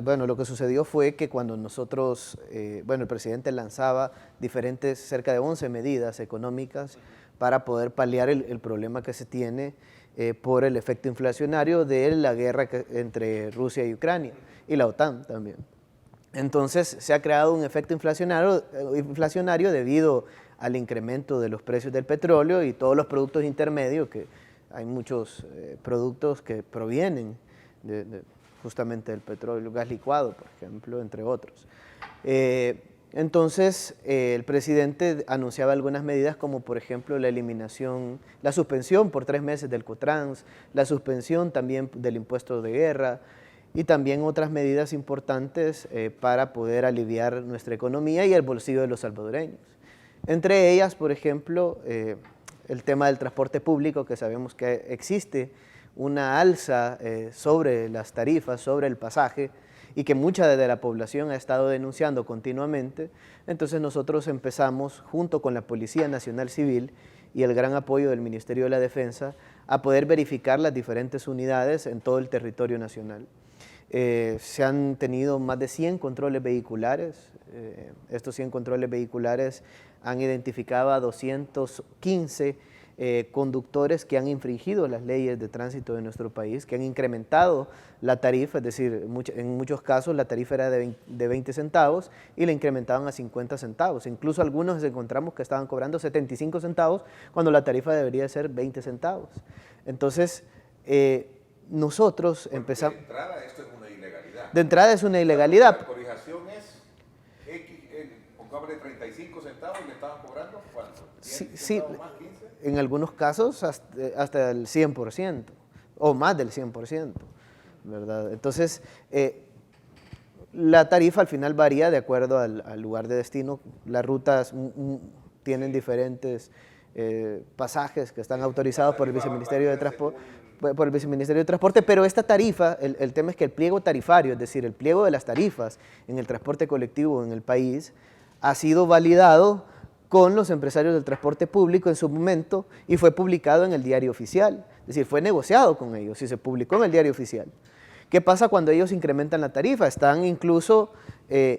bueno, lo que sucedió fue que cuando nosotros, bueno, el presidente lanzaba diferentes, cerca de 11 medidas económicas para poder paliar el problema que se tiene por el efecto inflacionario de la guerra entre Rusia y Ucrania, y la OTAN también. Entonces se ha creado un efecto inflacionario debido al incremento de los precios del petróleo y todos los productos intermedios, que hay muchos productos que provienen justamente del petróleo, gas licuado, por ejemplo, entre otros. Entonces, el presidente anunciaba algunas medidas como, por ejemplo, la eliminación, la suspensión por 3 meses del Cotrans, la suspensión también del impuesto de guerra y también otras medidas importantes para poder aliviar nuestra economía y el bolsillo de los salvadoreños. Entre ellas, por ejemplo, el tema del transporte público, que sabemos que existe una alza sobre las tarifas, sobre el pasaje, y que mucha de la población ha estado denunciando continuamente. Entonces nosotros empezamos, junto con la Policía Nacional Civil y el gran apoyo del Ministerio de la Defensa, a poder verificar las diferentes unidades en todo el territorio nacional. Se han tenido más de 100 controles vehiculares. Estos 100 controles vehiculares han identificado a 215 conductores que han infringido las leyes de tránsito de nuestro país, que han incrementado la tarifa, es decir, en muchos casos la tarifa era de 20 centavos y la incrementaban a 50 centavos. Incluso algunos encontramos que estaban cobrando 75 centavos cuando la tarifa debería ser 20 centavos. Entonces, nosotros empezamos... De entrada esto es una ilegalidad. De entrada es una ilegalidad. La corrijación es con cobre de 35 centavos le estaban cobrando ¿cuánto? Sí, más, 15? En algunos casos hasta el 100% o más del 100%, ¿verdad? Entonces, la tarifa al final varía de acuerdo al lugar de destino. Las rutas tienen diferentes pasajes que están autorizados por el Viceministerio de Transporte, pero esta tarifa, el tema es que el pliego tarifario, es decir, el pliego de las tarifas en el transporte colectivo en el país, ha sido validado con los empresarios del transporte público en su momento y fue publicado en el diario oficial, es decir, fue negociado con ellos y se publicó en el diario oficial. ¿Qué pasa cuando ellos incrementan la tarifa? Están incluso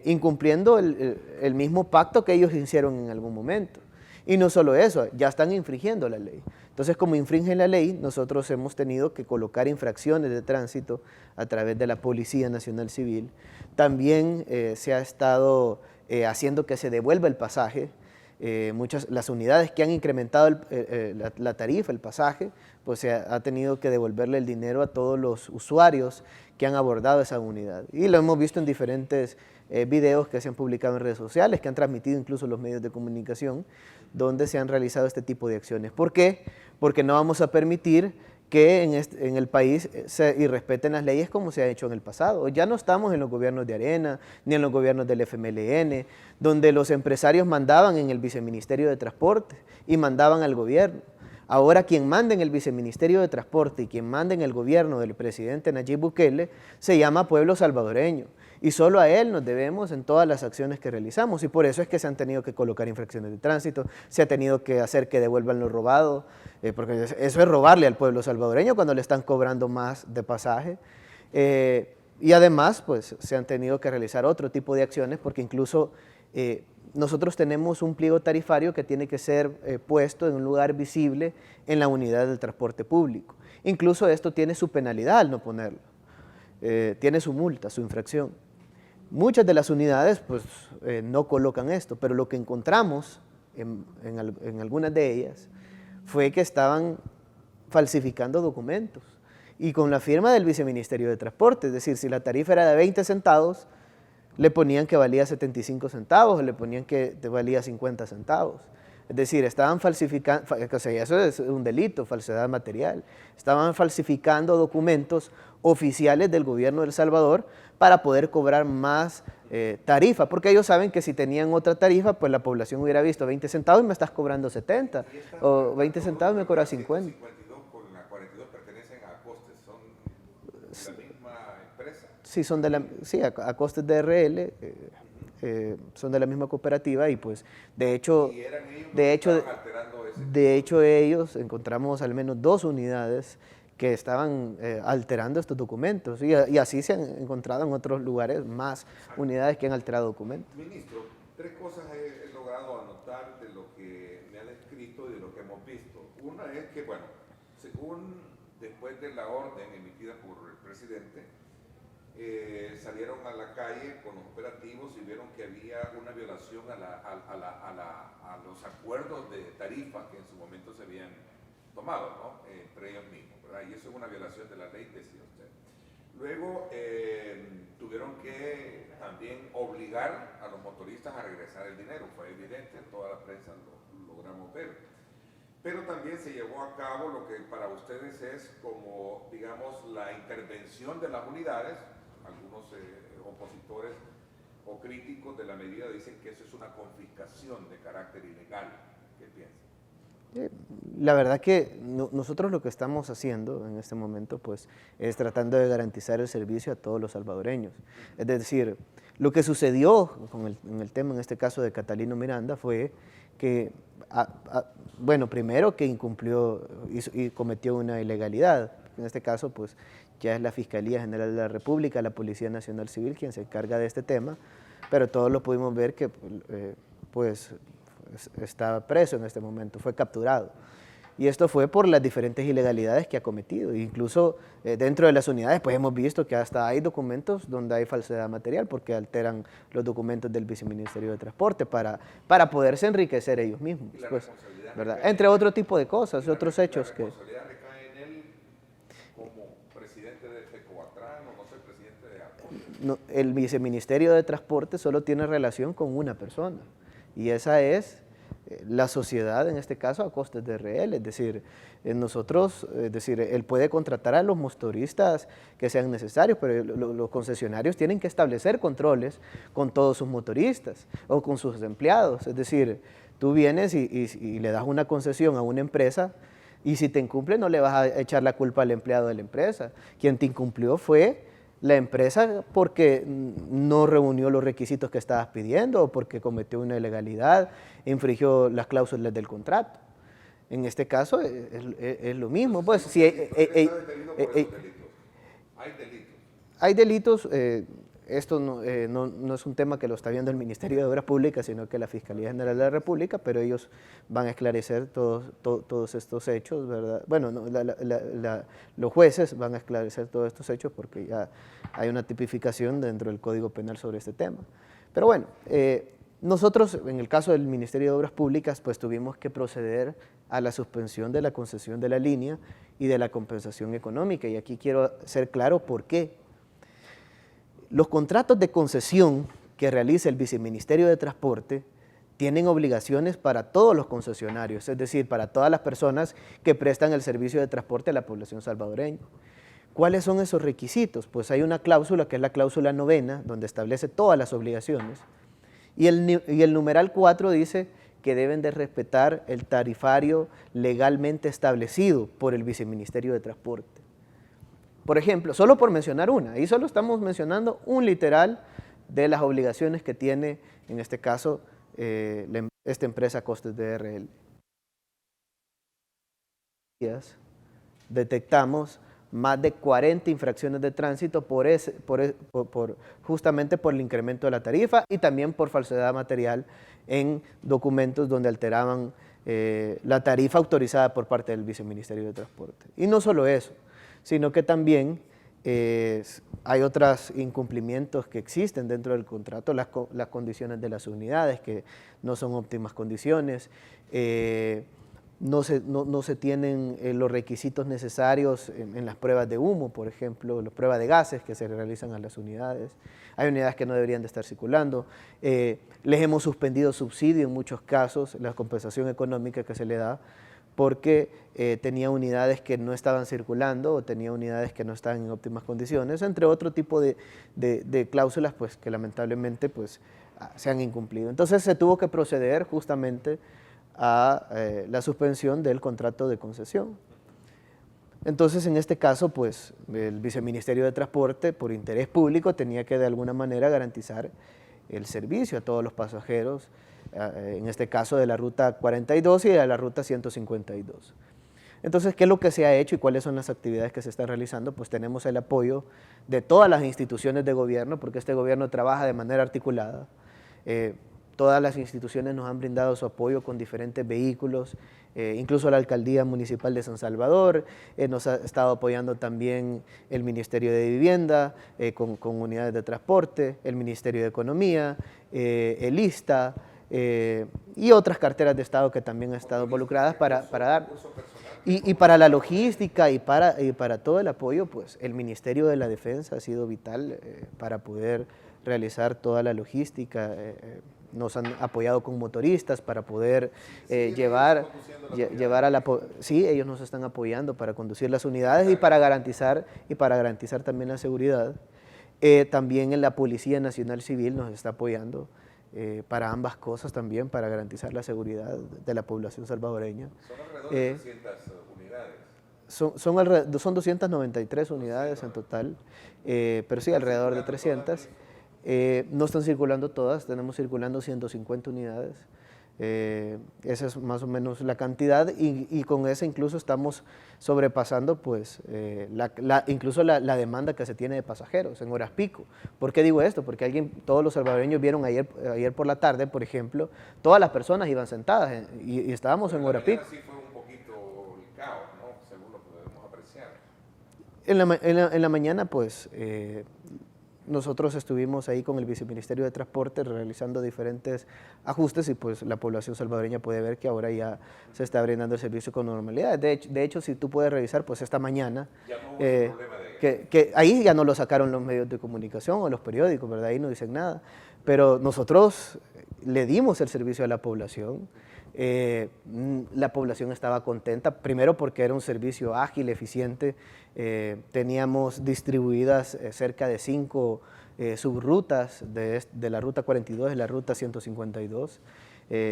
incumpliendo el mismo pacto que ellos hicieron en algún momento. Y no solo eso, ya están infringiendo la ley. Entonces, como infringen la ley, nosotros hemos tenido que colocar infracciones de tránsito a través de la Policía Nacional Civil. También se ha estado haciendo que se devuelva el pasaje. Las unidades que han incrementado la tarifa, el pasaje, pues se ha tenido que devolverle el dinero a todos los usuarios que han abordado esa unidad. Y lo hemos visto en diferentes videos que se han publicado en redes sociales, que han transmitido incluso los medios de comunicación, donde se han realizado este tipo de acciones. ¿Por qué? Porque no vamos a permitir que en el país se irrespeten las leyes como se ha hecho en el pasado. Ya no estamos en los gobiernos de Arena, ni en los gobiernos del FMLN, donde los empresarios mandaban en el Viceministerio de Transporte y mandaban al gobierno. Ahora quien manda en el Viceministerio de Transporte y quien manda en el gobierno del presidente Nayib Bukele se llama pueblo salvadoreño. Y solo a él nos debemos en todas las acciones que realizamos y por eso es que se han tenido que colocar infracciones de tránsito, se ha tenido que hacer que devuelvan lo robado, porque eso es robarle al pueblo salvadoreño cuando le están cobrando más de pasaje. Y además, pues se han tenido que realizar otro tipo de acciones porque incluso nosotros tenemos un pliego tarifario que tiene que ser puesto en un lugar visible en la unidad del transporte público. Incluso esto tiene su penalidad al no ponerlo, tiene su multa, su infracción. Muchas de las unidades pues no colocan esto, pero lo que encontramos en algunas de ellas fue que estaban falsificando documentos y con la firma del Viceministerio de Transporte, es decir, si la tarifa era de 20 centavos, le ponían que valía 75 centavos, o le ponían que valía 50 centavos. Es decir, estaban falsificando, o sea, eso es un delito, falsedad material. Estaban falsificando documentos oficiales del gobierno de El Salvador para poder cobrar más tarifa, porque ellos saben que si tenían otra tarifa, pues la población hubiera visto 20 centavos y me estás cobrando 70, o 20 centavos y me cobras 50. 52 con la 42 pertenecen a Acostes, son de la misma empresa. Sí, sí, Acostes DRL, son de la misma cooperativa y pues de hecho ellos encontramos al menos 2 unidades que estaban alterando estos documentos y así se han encontrado en otros lugares más unidades que han alterado documentos. Ministro, tres cosas he logrado anotar de lo que me ha descrito y de lo que hemos visto. Una es que, bueno, según después de la orden emitida por el presidente, salieron a la calle con los operativos y vieron que había una violación a los acuerdos de tarifa que en su momento se habían tomado, ¿no? Entre ellos mismos, ¿verdad? Y eso es una violación de la ley, decía usted. Luego tuvieron que también obligar a los motoristas a regresar el dinero, fue evidente, toda la prensa lo logramos ver. Pero también se llevó a cabo lo que para ustedes es como, digamos, la intervención de las unidades. Algunos opositores o críticos de la medida dicen que eso es una confiscación de carácter ilegal. ¿Qué piensan? La verdad que nosotros lo que estamos haciendo en este momento pues, es tratando de garantizar el servicio a todos los salvadoreños. Es decir, lo que sucedió en el tema, en este caso de Catalino Miranda, fue que, bueno, primero que incumplió y cometió una ilegalidad. En este caso, pues, ya es la Fiscalía General de la República, la Policía Nacional Civil quien se encarga de este tema, pero todos lo pudimos ver que, pues, está preso en este momento, fue capturado. Y esto fue por las diferentes ilegalidades que ha cometido. Incluso dentro de las unidades pues hemos visto que hasta hay documentos donde hay falsedad material porque alteran los documentos del Viceministerio de Transporte para poderse enriquecer ellos mismos. Pues, ¿verdad? Entre otro tipo de cosas, otros hechos que... ¿La responsabilidad recae en él como presidente de FECOBATRAN o no sé, presidente de APOS? No, el Viceministerio de Transporte solo tiene relación con una persona y esa es la sociedad, en este caso, a costes de RL, es decir, él puede contratar a los motoristas que sean necesarios, pero los concesionarios tienen que establecer controles con todos sus motoristas o con sus empleados, es decir, tú vienes y le das una concesión a una empresa y si te incumple no le vas a echar la culpa al empleado de la empresa, quien te incumplió fue la empresa porque no reunió los requisitos que estabas pidiendo o porque cometió una ilegalidad, infringió las cláusulas del contrato. En este caso es lo mismo. Pues, si ¿Está detenido por esos delitos? ¿Hay delitos? Hay delitos, esto no es un tema que lo está viendo el Ministerio de Obras Públicas, sino que la Fiscalía General de la República, pero ellos van a esclarecer todos estos hechos, ¿verdad? Bueno, los jueces van a esclarecer todos estos hechos porque ya hay una tipificación dentro del Código Penal sobre este tema. Pero bueno, nosotros, en el caso del Ministerio de Obras Públicas, pues tuvimos que proceder a la suspensión de la concesión de la línea y de la compensación económica, y aquí quiero ser claro por qué. Los contratos de concesión que realiza el Viceministerio de Transporte tienen obligaciones para todos los concesionarios, es decir, para todas las personas que prestan el servicio de transporte a la población salvadoreña. ¿Cuáles son esos requisitos? Pues hay una cláusula que es la cláusula 9ª, donde establece todas las obligaciones, y el numeral 4 dice que deben de respetar el tarifario legalmente establecido por el Viceministerio de Transporte. Por ejemplo, solo por mencionar una, y solo estamos mencionando un literal de las obligaciones que tiene, en este caso, esta empresa Costes de RL. Detectamos más de 40 infracciones de tránsito justamente por el incremento de la tarifa y también por falsedad material en documentos donde alteraban la tarifa autorizada por parte del Viceministerio de Transporte. Y no solo eso, sino que también hay otros incumplimientos que existen dentro del contrato, las condiciones de las unidades, que no son óptimas condiciones, no se tienen los requisitos necesarios en las pruebas de humo, por ejemplo, las pruebas de gases que se realizan a las unidades. Hay unidades que no deberían de estar circulando. Les hemos suspendido subsidio en muchos casos, la compensación económica que se le da, porque tenía unidades que no estaban circulando o tenía unidades que no estaban en óptimas condiciones, entre otro tipo de cláusulas pues, que lamentablemente pues, se han incumplido. Entonces se tuvo que proceder justamente a la suspensión del contrato de concesión. Entonces, en este caso, pues, el Viceministerio de Transporte, por interés público, tenía que de alguna manera garantizar el servicio a todos los pasajeros, en este caso de la Ruta 42 y de la Ruta 152. Entonces, ¿qué es lo que se ha hecho y cuáles son las actividades que se están realizando? Pues tenemos el apoyo de todas las instituciones de gobierno, porque este gobierno trabaja de manera articulada. Todas las instituciones nos han brindado su apoyo con diferentes vehículos, incluso la Alcaldía Municipal de San Salvador, nos ha estado apoyando también el Ministerio de Vivienda, con unidades de transporte, el Ministerio de Economía, el ISTA, y otras carteras de Estado que también han estado involucradas para dar. Y para la logística y para todo el apoyo, pues el Ministerio de la Defensa ha sido vital para poder realizar toda la logística. Nos han apoyado con motoristas para poder llevar a la... Sí, ellos nos están apoyando para conducir las unidades y para garantizar también la seguridad. También en la Policía Nacional Civil nos está apoyando para ambas cosas también, para garantizar la seguridad de la población salvadoreña. Son alrededor de 300 unidades. Son 293 unidades en total, pero sí, alrededor de 300. No están circulando todas, tenemos circulando 150 unidades. Esa es más o menos la cantidad y con esa incluso estamos sobrepasando pues, incluso la demanda que se tiene de pasajeros en horas pico. ¿Por qué digo esto? Porque todos los salvadoreños vieron ayer por la tarde, por ejemplo, todas las personas iban sentadas y estábamos en hora pico. Sí fue un poquito el caos, ¿no? Según lo que podemos apreciar. En la mañana pues... nosotros estuvimos ahí con el Viceministerio de Transporte realizando diferentes ajustes y pues la población salvadoreña puede ver que ahora ya se está brindando el servicio con normalidad. De hecho, si tú puedes revisar, pues esta mañana, ya no hubo problema de que ahí ya no lo sacaron los medios de comunicación o los periódicos, ¿verdad? Ahí no dicen nada. Pero nosotros le dimos el servicio a la población. La población estaba contenta, primero porque era un servicio ágil, eficiente. Teníamos distribuidas cerca de 5 subrutas de la ruta 42 y la ruta 152,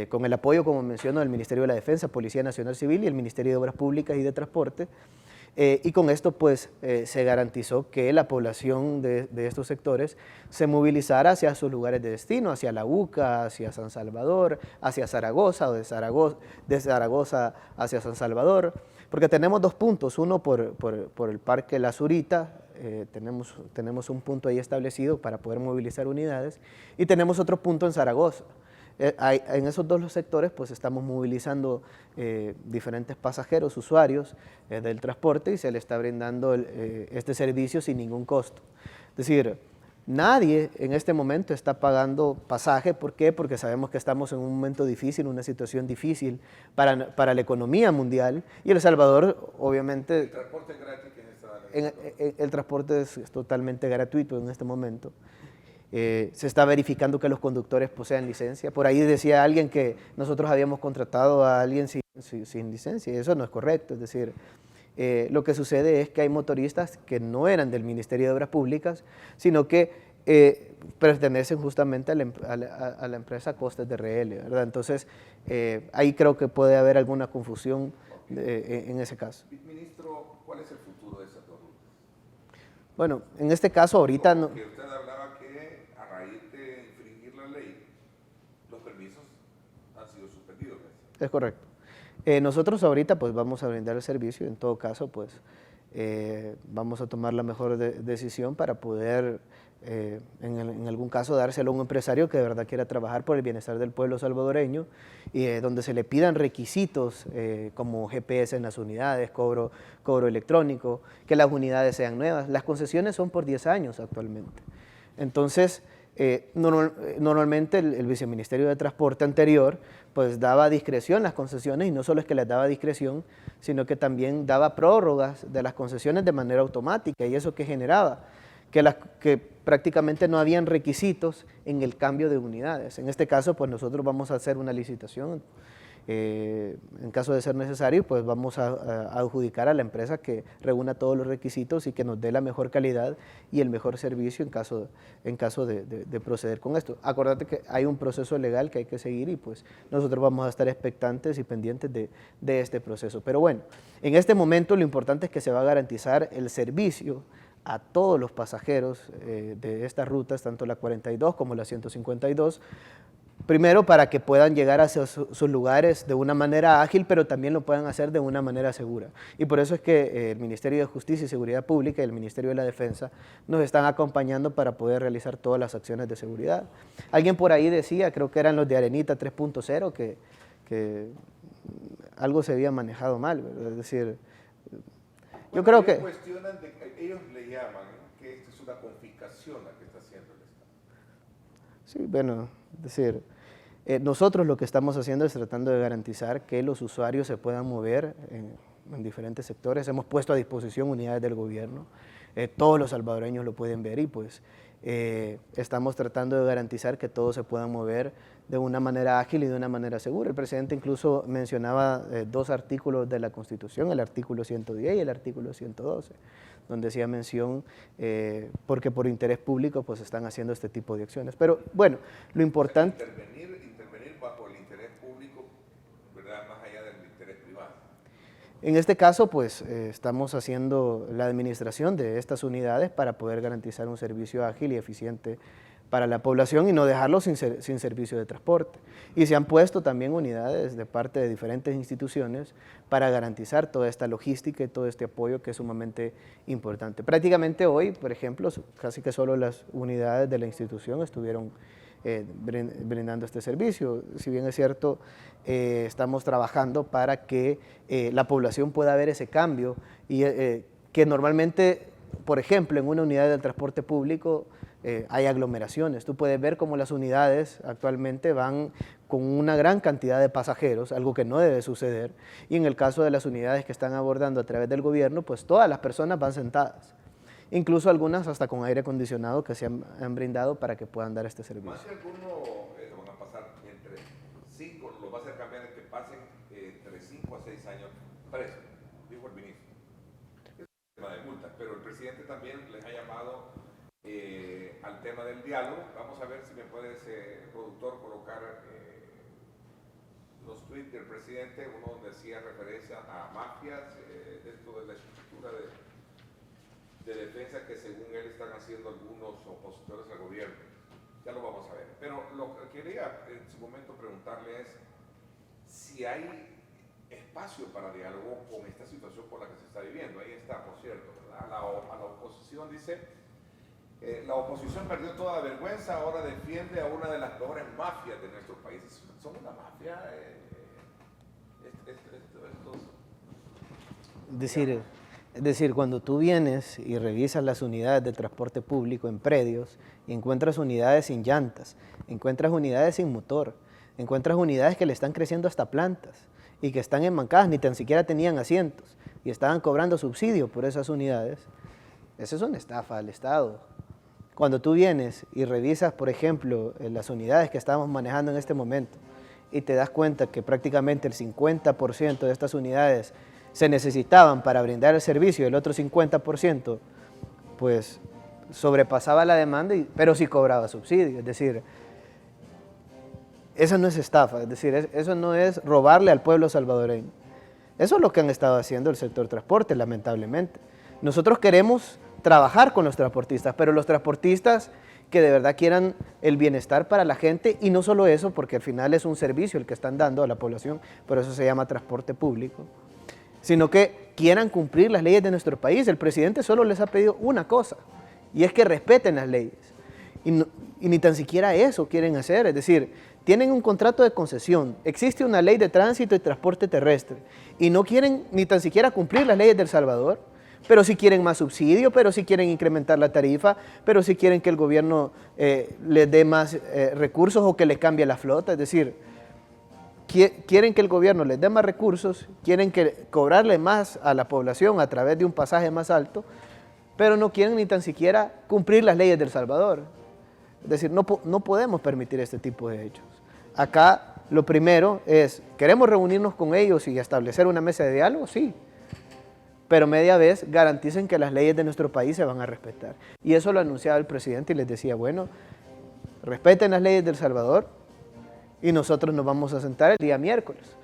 con el apoyo, como menciono, del Ministerio de la Defensa, Policía Nacional Civil y el Ministerio de Obras Públicas y de Transporte. Y con esto pues se garantizó que la población de estos sectores se movilizara hacia sus lugares de destino, hacia la UCA, hacia San Salvador, hacia Zaragoza, o de Zaragoza hacia San Salvador, porque tenemos 2 puntos, uno por el Parque La Zurita, tenemos un punto ahí establecido para poder movilizar unidades, y tenemos otro punto en Zaragoza. En esos 2 sectores pues estamos movilizando diferentes pasajeros, usuarios del transporte y se le está brindando este servicio sin ningún costo. Es decir, nadie en este momento está pagando pasaje. ¿Por qué? Porque sabemos que estamos en un momento difícil, una situación difícil para la economía mundial y El Salvador obviamente... ¿El transporte es gratis? El transporte es totalmente gratuito en este momento. Se está verificando que los conductores posean licencia. Por ahí decía alguien que nosotros habíamos contratado a alguien sin licencia, y eso no es correcto. Es decir, lo que sucede es que hay motoristas que no eran del Ministerio de Obras Públicas, sino que pertenecen justamente a la empresa Costes de RL, ¿verdad? Entonces, ahí creo que puede haber alguna confusión en ese caso. Ministro, ¿cuál es el futuro de esas 2 rutas? Bueno, en este caso ahorita no... Porque usted hablaba que a raíz de infringir la ley, los permisos han sido suspendidos. Es correcto. Nosotros ahorita pues vamos a brindar el servicio, en todo caso pues vamos a tomar la mejor decisión para poder en algún caso dárselo a un empresario que de verdad quiera trabajar por el bienestar del pueblo salvadoreño y donde se le pidan requisitos como GPS en las unidades, cobro electrónico, que las unidades sean nuevas. Las concesiones son por 10 años actualmente. Entonces, normalmente el Viceministerio de Transporte anterior pues daba discreción las concesiones y no solo es que les daba discreción, sino que también daba prórrogas de las concesiones de manera automática. ¿Y eso qué generaba? Que prácticamente no habían requisitos en el cambio de unidades. En este caso, pues nosotros vamos a hacer una licitación. En caso de ser necesario, pues vamos a adjudicar a la empresa que reúna todos los requisitos y que nos dé la mejor calidad y el mejor servicio en caso de proceder con esto. Acuérdate que hay un proceso legal que hay que seguir y pues nosotros vamos a estar expectantes y pendientes de este proceso. Pero bueno, en este momento lo importante es que se va a garantizar el servicio a todos los pasajeros de estas rutas, tanto la 42 como la 152, Primero, para que puedan llegar a sus lugares de una manera ágil, pero también lo puedan hacer de una manera segura. Y por eso es que el Ministerio de Justicia y Seguridad Pública y el Ministerio de la Defensa nos están acompañando para poder realizar todas las acciones de seguridad. Alguien por ahí decía, creo que eran los de Arenita 3.0, que algo se había manejado mal, ¿verdad? Es decir, yo creo que... Cuestionan ellos le llaman que esto es una confiscación la que está haciendo el Estado. Sí, bueno, es decir... nosotros lo que estamos haciendo es tratando de garantizar que los usuarios se puedan mover en diferentes sectores. Hemos puesto a disposición unidades del gobierno, todos los salvadoreños lo pueden ver y pues estamos tratando de garantizar que todos se puedan mover de una manera ágil y de una manera segura. El presidente incluso mencionaba dos artículos de la Constitución, el artículo 110 y el artículo 112, donde hacía mención porque por interés público pues están haciendo este tipo de acciones. Pero bueno, lo importante... Intervenir bajo el interés público, ¿verdad? Más allá del interés privado. En este caso, pues estamos haciendo la administración de estas unidades para poder garantizar un servicio ágil y eficiente para la población y no dejarlos sin servicio de transporte. Y se han puesto también unidades de parte de diferentes instituciones para garantizar toda esta logística y todo este apoyo que es sumamente importante. Prácticamente hoy, por ejemplo, casi que solo las unidades de la institución estuvieron brindando este servicio. Si bien es cierto, estamos trabajando para que la población pueda ver ese cambio y que normalmente, por ejemplo, en una unidad del transporte público hay aglomeraciones. Tú puedes ver cómo las unidades actualmente van con una gran cantidad de pasajeros, algo que no debe suceder, y en el caso de las unidades que están abordando a través del gobierno, pues todas las personas van sentadas. Incluso algunas hasta con aire acondicionado que se han brindado para que puedan dar este servicio. Más que alguno lo van a pasar entre 5, lo va a hacer cambiar en que pasen entre 5 a 6 años presos, dijo el ministro. Es un tema de multas, pero el presidente también les ha llamado al tema del diálogo. Vamos a ver si me puedes, productor, colocar los tweets del presidente, uno donde hacía referencia a mafias dentro de la estructura de defensa que según él están haciendo algunos opositores al gobierno. Ya lo vamos a ver. Pero lo que quería en su momento preguntarle es si hay espacio para diálogo con esta situación por la que se está viviendo. Ahí está, por cierto, ¿verdad? A la oposición dice, la oposición perdió toda vergüenza, ahora defiende a una de las peores mafias de nuestro país. ¿Son una mafia estos? Es decir, cuando tú vienes y revisas las unidades de transporte público en predios, y encuentras unidades sin llantas, encuentras unidades sin motor, encuentras unidades que le están creciendo hasta plantas y que están enmancadas, ni tan siquiera tenían asientos y estaban cobrando subsidio por esas unidades, eso es una estafa al Estado. Cuando tú vienes y revisas, por ejemplo, las unidades que estamos manejando en este momento y te das cuenta que prácticamente el 50% de estas unidades se necesitaban para brindar el servicio y el otro 50% pues sobrepasaba la demanda, pero sí cobraba subsidio. Es decir, eso no es estafa, es decir, eso no es robarle al pueblo salvadoreño. Eso es lo que han estado haciendo el sector transporte, lamentablemente. Nosotros queremos trabajar con los transportistas, pero los transportistas que de verdad quieran el bienestar para la gente, y no solo eso, porque al final es un servicio el que están dando a la población, por eso se llama transporte público, sino que quieran cumplir las leyes de nuestro país. El presidente solo les ha pedido una cosa, y es que respeten las leyes. Y ni tan siquiera eso quieren hacer, es decir, tienen un contrato de concesión, existe una ley de tránsito y transporte terrestre, y no quieren ni tan siquiera cumplir las leyes de El Salvador, pero sí quieren más subsidio, pero sí quieren incrementar la tarifa, pero sí quieren que el gobierno les dé más recursos o que les cambie la flota, es decir, quieren que el gobierno les dé más recursos, quieren cobrarle más a la población a través de un pasaje más alto, pero no quieren ni tan siquiera cumplir las leyes de El Salvador. Es decir, no podemos permitir este tipo de hechos. Acá lo primero es, ¿queremos reunirnos con ellos y establecer una mesa de diálogo? Sí, pero media vez garanticen que las leyes de nuestro país se van a respetar. Y eso lo anunciaba el presidente y les decía, bueno, respeten las leyes de El Salvador, y nosotros nos vamos a sentar el día miércoles.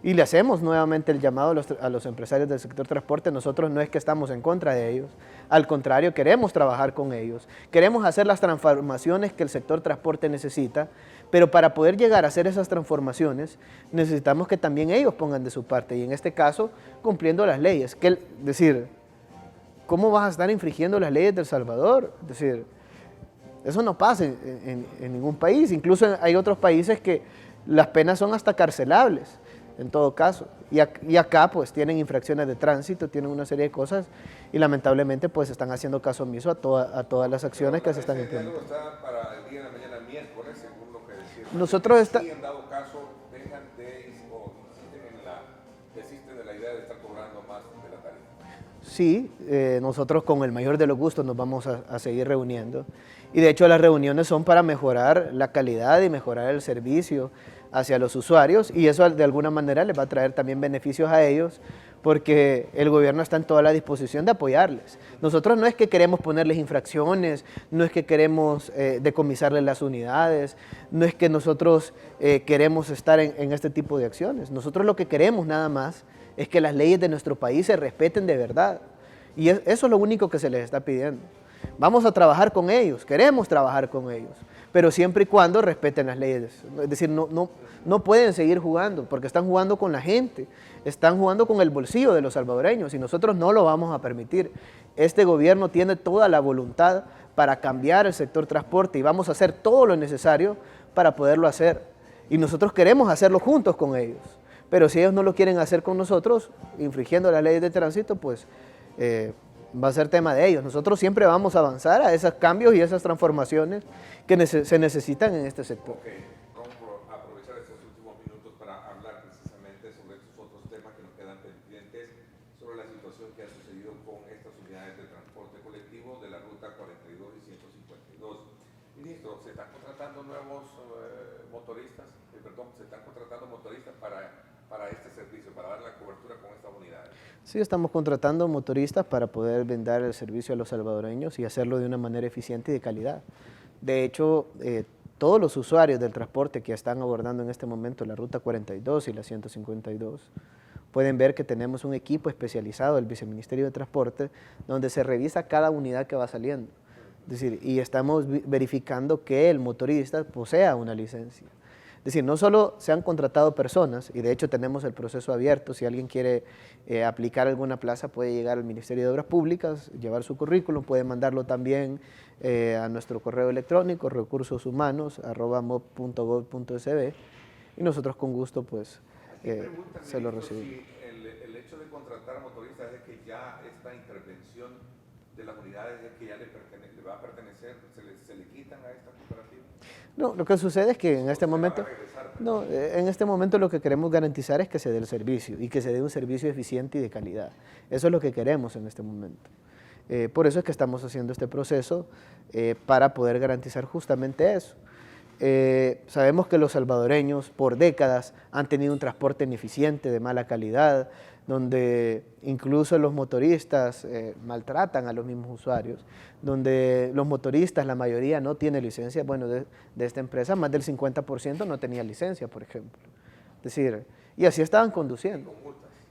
Y le hacemos nuevamente el llamado a los empresarios del sector transporte. Nosotros no es que estamos en contra de ellos, al contrario, queremos trabajar con ellos, queremos hacer las transformaciones que el sector transporte necesita, Pero para poder llegar a hacer esas transformaciones, necesitamos que también ellos pongan de su parte, y en este caso, cumpliendo las leyes. Es decir, ¿cómo vas a estar infringiendo las leyes de El Salvador? Es decir, eso no pasa en ningún país. Incluso hay otros países que las penas son hasta carcelables, en todo caso. Y acá pues tienen infracciones de tránsito, tienen una serie de cosas y lamentablemente pues están haciendo caso omiso a todas las acciones que se están implementando. Ese diálogo está para el día de mañana miércoles, según lo que decían. Nosotros Si en dado caso dejan de o desisten de la idea de estar cobrando más de la tarifa. Sí, nosotros con el mayor de los gustos nos vamos a seguir reuniendo. Y de hecho las reuniones son para mejorar la calidad y mejorar el servicio hacia los usuarios, y eso de alguna manera les va a traer también beneficios a ellos, porque el gobierno está en toda la disposición de apoyarles. Nosotros no es que queremos ponerles infracciones, no es que queremos decomisarles las unidades, no es que nosotros queremos estar en este tipo de acciones. Nosotros lo que queremos nada más es que las leyes de nuestro país se respeten de verdad. Y eso es lo único que se les está pidiendo. Vamos a trabajar con ellos, queremos trabajar con ellos, pero siempre y cuando respeten las leyes. Es decir, no pueden seguir jugando, porque están jugando con la gente, están jugando con el bolsillo de los salvadoreños, y nosotros no lo vamos a permitir. Este gobierno tiene toda la voluntad para cambiar el sector transporte y vamos a hacer todo lo necesario para poderlo hacer. Y nosotros queremos hacerlo juntos con ellos. Pero si ellos no lo quieren hacer con nosotros, infringiendo las leyes de tránsito, pues va a ser tema de ellos. Nosotros siempre vamos a avanzar a esos cambios y esas transformaciones que se necesitan en este sector. Ok, vamos a aprovechar estos últimos minutos para hablar precisamente sobre estos otros temas que nos quedan pendientes, sobre la situación que ha sucedido con estas unidades de transporte colectivo de la ruta 42 y 152. Ministro, ¿se están contratando nuevos motoristas? Se están contratando motoristas para este servicio, para dar la cobertura con estas unidades. Sí, estamos contratando motoristas para poder brindar el servicio a los salvadoreños y hacerlo de una manera eficiente y de calidad. De hecho, todos los usuarios del transporte que están abordando en este momento la ruta 42 y la 152 pueden ver que tenemos un equipo especializado del Viceministerio de Transporte donde se revisa cada unidad que va saliendo. Es decir, y estamos verificando que el motorista posea una licencia. Es decir, no solo se han contratado personas, y de hecho tenemos el proceso abierto, si alguien quiere aplicar alguna plaza puede llegar al Ministerio de Obras Públicas, llevar su currículum, puede mandarlo también a nuestro correo electrónico recursosumanos@mop.gov.sb y nosotros con gusto pues se lo recibimos. Si el hecho de contratar motoristas es que ya esta intervención de las unidades es que ya le va a pertenecer, se le quitan a esta cooperativa. No, lo que sucede es que en este momento, en este momento lo que queremos garantizar es que se dé el servicio y que se dé un servicio eficiente y de calidad. Eso es lo que queremos en este momento. Por eso es que estamos haciendo este proceso para poder garantizar justamente eso. Sabemos que los salvadoreños por décadas han tenido un transporte ineficiente, de mala calidad, donde incluso los motoristas maltratan a los mismos usuarios, donde los motoristas, la mayoría no tiene licencia, bueno, de esta empresa, más del 50% no tenía licencia, por ejemplo. Es decir, y así estaban conduciendo.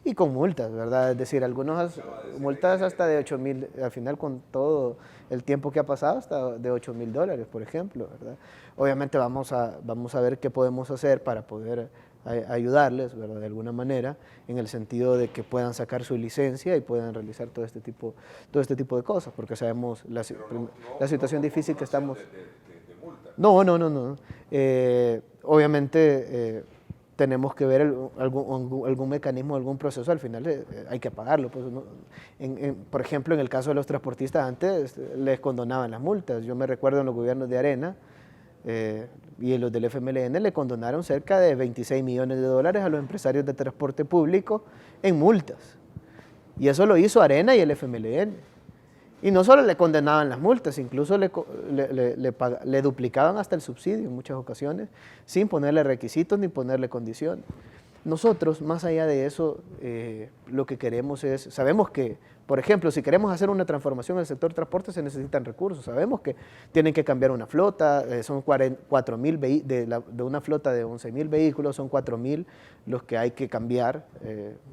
Y con multas, ¿verdad? Es decir, algunas multas hasta de 8,000, al final con todo el tiempo que ha pasado, hasta de $8,000, por ejemplo, ¿verdad? Obviamente vamos a ver qué podemos hacer para poder ayudarles, ¿verdad? De alguna manera, en el sentido de que puedan sacar su licencia y puedan realizar todo este tipo de cosas, porque sabemos la situación difícil que estamos. No. Obviamente tenemos que ver algún mecanismo, algún proceso, al final hay que pagarlo. Pues, ¿no? Por ejemplo, en el caso de los transportistas antes les condonaban las multas. Yo me recuerdo en los gobiernos de Arena y en los del FMLN le condonaron cerca de $26 millones a los empresarios de transporte público en multas. Y eso lo hizo Arena y el FMLN. Y no solo le condenaban las multas, incluso le duplicaban hasta el subsidio en muchas ocasiones, sin ponerle requisitos ni ponerle condiciones. Nosotros, más allá de eso, lo que queremos es, sabemos que, por ejemplo, si queremos hacer una transformación en el sector transporte se necesitan recursos, sabemos que tienen que cambiar una flota, son 4,000 de una flota de 11,000 vehículos, son 4,000 los que hay que cambiar,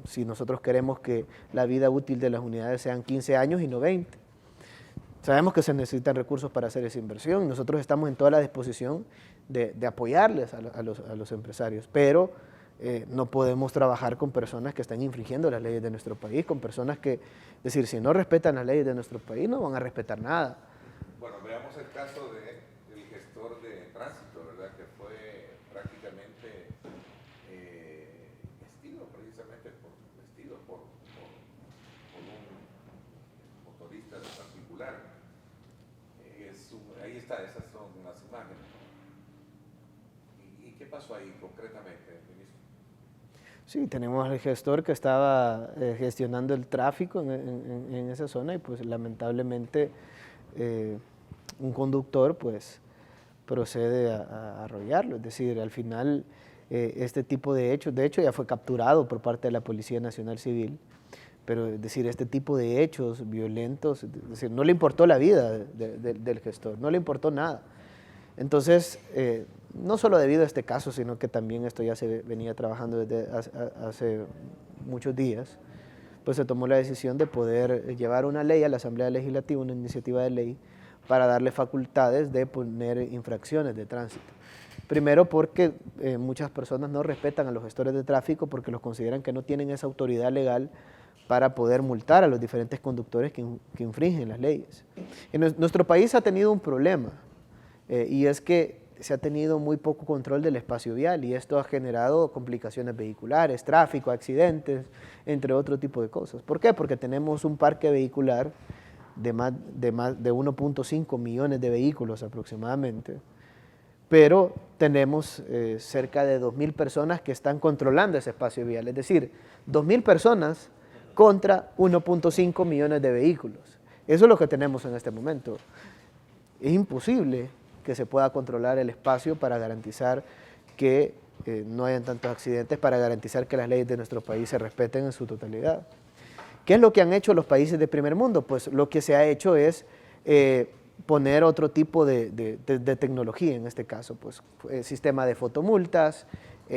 si nosotros queremos que la vida útil de las unidades sean 15 años y no 20. Sabemos que se necesitan recursos para hacer esa inversión. Nosotros estamos en toda la disposición de apoyarles a los empresarios, pero no podemos trabajar con personas que están infringiendo las leyes de nuestro país, con personas que, es decir, si no respetan las leyes de nuestro país, no van a respetar nada. Bueno, veamos el caso del gestor de tránsito, ¿verdad? Que fue prácticamente vestido precisamente por un motorista particular. Ahí está, esas son las imágenes. ¿Y qué pasó ahí concretamente, ministro? Sí, tenemos al gestor que estaba gestionando el tráfico en esa zona y pues lamentablemente un conductor pues procede a arrollarlo. Es decir, al final este tipo de hechos, de hecho ya fue capturado por parte de la Policía Nacional Civil, pero es decir, este tipo de hechos violentos, es decir, no le importó la vida del gestor, no le importó nada. Entonces, no solo debido a este caso, sino que también esto ya se venía trabajando desde hace muchos días, pues se tomó la decisión de poder llevar una ley a la Asamblea Legislativa, una iniciativa de ley, para darle facultades de poner infracciones de tránsito. Primero porque muchas personas no respetan a los gestores de tráfico porque los consideran que no tienen esa autoridad legal para poder multar a los diferentes conductores que infringen las leyes. Nuestro país ha tenido un problema y es que se ha tenido muy poco control del espacio vial y esto ha generado complicaciones vehiculares, tráfico, accidentes, entre otro tipo de cosas. ¿Por qué? Porque tenemos un parque vehicular de 1.5 millones de vehículos aproximadamente, pero tenemos cerca de 2.000 personas que están controlando ese espacio vial, es decir, 2.000 personas contra 1.5 millones de vehículos. Eso es lo que tenemos en este momento. Es imposible que se pueda controlar el espacio para garantizar que no hayan tantos accidentes, para garantizar que las leyes de nuestro país se respeten en su totalidad. ¿Qué es lo que han hecho los países del primer mundo? Pues lo que se ha hecho es poner otro tipo de tecnología, en este caso, pues sistema de fotomultas,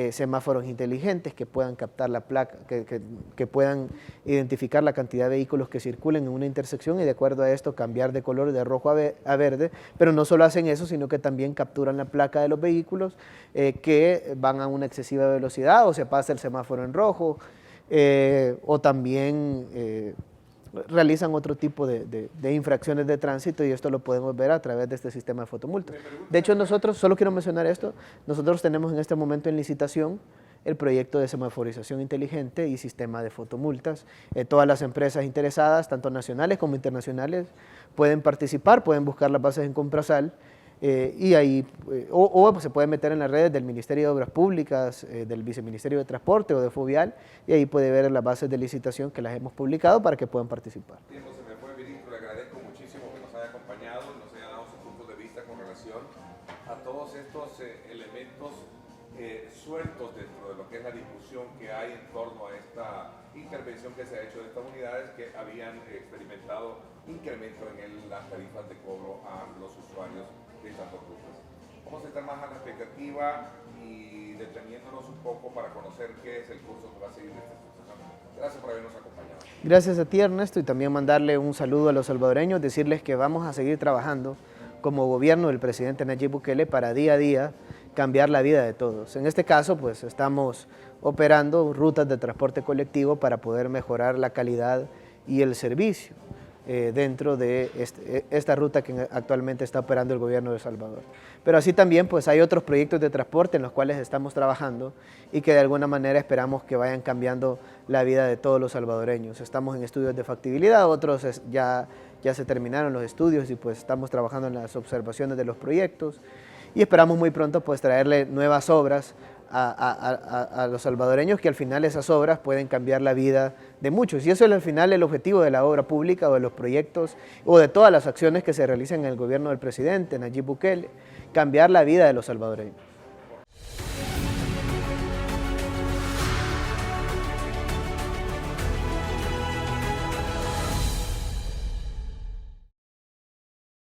semáforos inteligentes que puedan captar la placa, que puedan identificar la cantidad de vehículos que circulen en una intersección y de acuerdo a esto cambiar de color de rojo a verde, pero no solo hacen eso, sino que también capturan la placa de los vehículos que van a una excesiva velocidad o se pasa el semáforo en rojo, o también realizan otro tipo de infracciones de tránsito y esto lo podemos ver a través de este sistema de fotomultas. De hecho, nosotros, solo quiero mencionar esto, nosotros tenemos en este momento en licitación el proyecto de semaforización inteligente y sistema de fotomultas. Todas las empresas interesadas, tanto nacionales como internacionales, pueden participar, pueden buscar las bases en Comprasal y ahí, o se puede meter en las redes del Ministerio de Obras Públicas, del Viceministerio de Transporte o de Fovial, y ahí puede ver las bases de licitación que las hemos publicado para que puedan participar. Tiempo se me fue, ministro, le agradezco muchísimo que nos haya acompañado y nos haya dado su punto de vista con relación a todos estos elementos sueltos dentro de lo que es la discusión que hay en torno a esta intervención que se ha hecho de estas unidades que habían experimentado incremento en las tarifas de cobro a los usuarios de estas dos rutas. Vamos a estar más a la expectativa y deteniéndonos un poco para conocer qué es el curso que va a seguir de esta institución. Gracias por habernos acompañado. Gracias a ti, Ernesto, y también mandarle un saludo a los salvadoreños, decirles que vamos a seguir trabajando como gobierno del presidente Nayib Bukele para día a día cambiar la vida de todos. En este caso, pues estamos operando rutas de transporte colectivo para poder mejorar la calidad y el servicio dentro de esta ruta que actualmente está operando el gobierno de El Salvador. Pero así también pues hay otros proyectos de transporte en los cuales estamos trabajando y que de alguna manera esperamos que vayan cambiando la vida de todos los salvadoreños. Estamos en estudios de factibilidad, otros ya se terminaron los estudios y pues estamos trabajando en las observaciones de los proyectos y esperamos muy pronto pues traerle nuevas obras a los salvadoreños, que al final esas obras pueden cambiar la vida de muchos. Y eso es al final el objetivo de la obra pública o de los proyectos o de todas las acciones que se realizan en el gobierno del presidente Nayib Bukele, cambiar la vida de los salvadoreños.